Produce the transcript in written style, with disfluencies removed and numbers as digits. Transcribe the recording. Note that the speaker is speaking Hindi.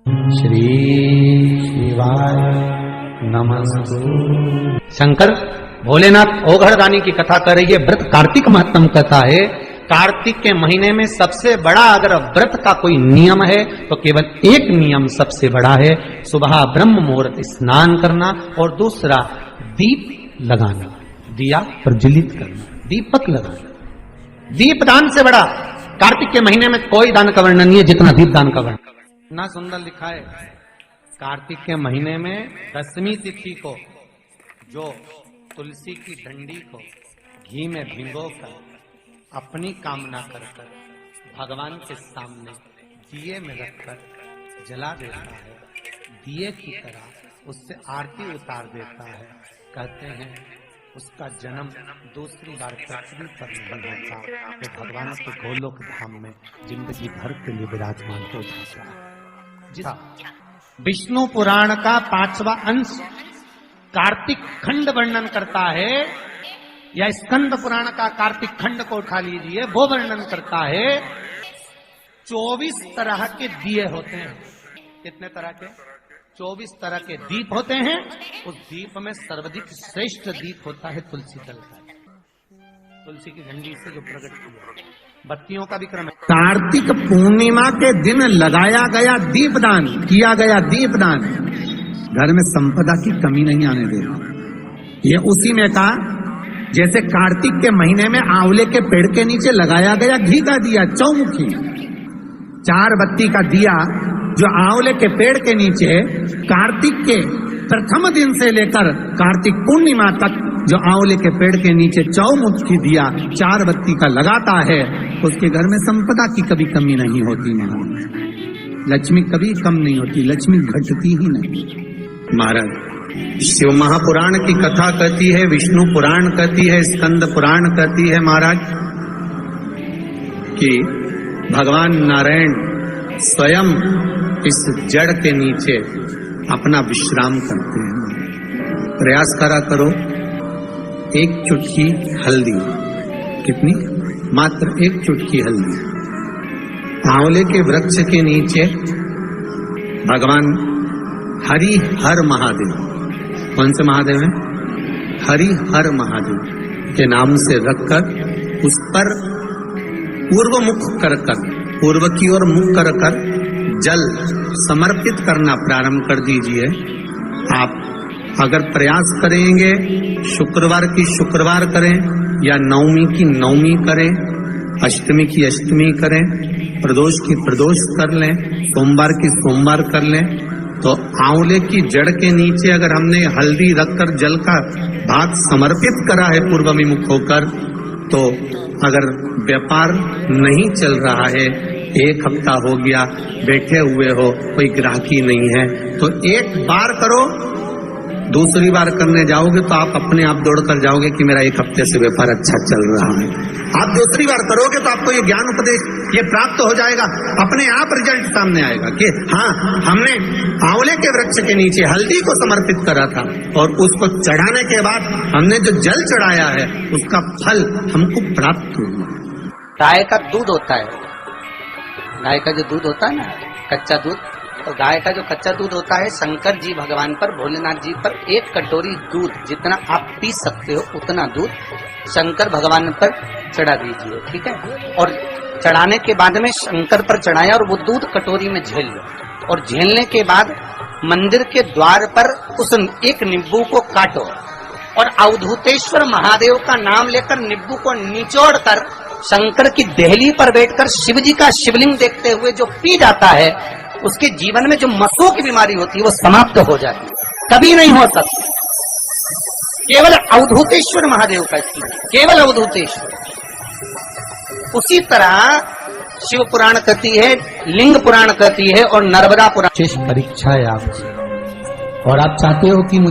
श्री शिवाय नमस्तु। शंकर भोलेनाथ ओघड़दानी की कथा कर रही है। व्रत कार्तिक महत्तम कथा है। कार्तिक के महीने में सबसे बड़ा अगर व्रत का कोई नियम है तो केवल एक नियम सबसे बड़ा है, सुबह ब्रह्म मुहूर्त स्नान करना और दूसरा दीप लगाना, दिया प्रज्वलित करना, दीपक लगाना। दीपदान से बड़ा कार्तिक के महीने में कोई दान का वर्णन नहीं है जितना दीपदान का वर्णन। इतना सुंदर लिखा है, कार्तिक के महीने में 10वीं तिथि को जो तुलसी की डंडी को घी में भिगोकर अपनी कामना कर भगवान के सामने दिए में रखकर जला देता है, दिए की तरह उससे आरती उतार देता है, कहते हैं उसका जन्म दूसरी बार पृथ्वी पर नहीं होता, तो भगवान के गोलोक धाम में जिंदगी भर के लिए विराजमान हो जाता है। विष्णु पुराण का 5वां अंश कार्तिक खंड वर्णन करता है, या स्कंद पुराण का कार्तिक खंड को उठा लीजिए, वो वर्णन करता है 24 तरह के दिए होते हैं। कितने तरह के? 24 तरह के दीप होते हैं। उस दीप में सर्वाधिक श्रेष्ठ दीप होता है तुलसी दल का, तुलसी की झंडी से जो प्रकट किया। बत्तियों का भी क्रम है। कार्तिक पूर्णिमा के दिन लगाया गया दीपदान, किया गया दीपदान घर में संपदा की कमी नहीं आने देगा। ये उसी में का जैसे कार्तिक के महीने में आंवले के पेड़ के नीचे लगाया गया घी का दिया, चौमुखी 4 बत्ती का दिया जो आंवले के पेड़ के नीचे कार्तिक के प्रथम दिन से लेकर कार्तिक पूर्णिमा तक जो आंवले के पेड़ के नीचे चौमुखी दिया 4 बत्ती का लगाता है, उसके घर में संपदा की कभी कमी नहीं होती। महाराज लक्ष्मी कभी कम नहीं होती, लक्ष्मी घटती ही नहीं। महाराज शिव महापुराण की कथा कहती है, विष्णु पुराण कहती है, स्कंद पुराण कहती है महाराज कि भगवान नारायण स्वयं इस जड़ के नीचे अपना विश्राम करते हैं। प्रयास करा करो, 1 चुटकी हल्दी, कितनी? मात्र 1 चुटकी हल्दी, आंवले के वृक्ष के नीचे भगवान हरि हर महादेव, कौन से महादेव हैं? हरि हर महादेव के नाम से रखकर उस पर पूर्व मुख कर पूर्व की ओर मुख कर जल समर्पित करना प्रारंभ कर दीजिए। आप अगर प्रयास करेंगे शुक्रवार की शुक्रवार करें, या नवमी की नवमी करें, अष्टमी की अष्टमी करें, प्रदोष की प्रदोष कर लें, सोमवार की सोमवार कर लें, तो आंवले की जड़ के नीचे अगर हमने हल्दी रखकर जल का भाग समर्पित करा है पूर्वभिमुख होकर, तो अगर व्यापार नहीं चल रहा है, 1 हफ्ता हो गया बैठे हुए हो, कोई ग्राहकी नहीं है, तो 1 बार करो, दूसरी बार करने जाओगे तो आप अपने आप दौड़कर जाओगे कि मेरा 1 हफ्ते से व्यापार अच्छा चल रहा है। आप दूसरी बार करोगे तो आपको ये ज्ञान उपदेश ये प्राप्त हो जाएगा, अपने आप रिजल्ट सामने आएगा कि हाँ, हमने आंवले के वृक्ष के नीचे हल्दी को समर्पित करा था और उसको चढ़ाने के बाद हमने जो जल चढ़ाया है उसका फल हमको प्राप्त हुआ। गाय का दूध होता है, गाय का जो दूध होता है ना, कच्चा दूध, तो गाय का जो कच्चा दूध होता है, शंकर जी भगवान पर, भोलेनाथ जी पर 1 कटोरी दूध, जितना आप पी सकते हो उतना दूध शंकर भगवान पर चढ़ा दीजिए, ठीक है। और चढ़ाने के बाद में शंकर पर चढ़ाया और वो दूध कटोरी में झेल लो, और झेलने के बाद मंदिर के द्वार पर उस एक नींबू को काटो और अवधूतेश्वर महादेव का नाम लेकर नींबू को निचोड़ कर शंकर की देहली पर बैठकर शिव जी का शिवलिंग देखते हुए जो पी जाता है, उसके जीवन में जो मसों की बीमारी होती है वो समाप्त हो जाती है, कभी नहीं हो सकती। केवल अवधूतेश्वर महादेव का, केवल अवधूतेश्वर। उसी तरह शिव पुराण कहती है, लिंग पुराण कहती है, और नर्मदा पुराण। परीक्षा है आपकी, और आप चाहते हो कि मुझे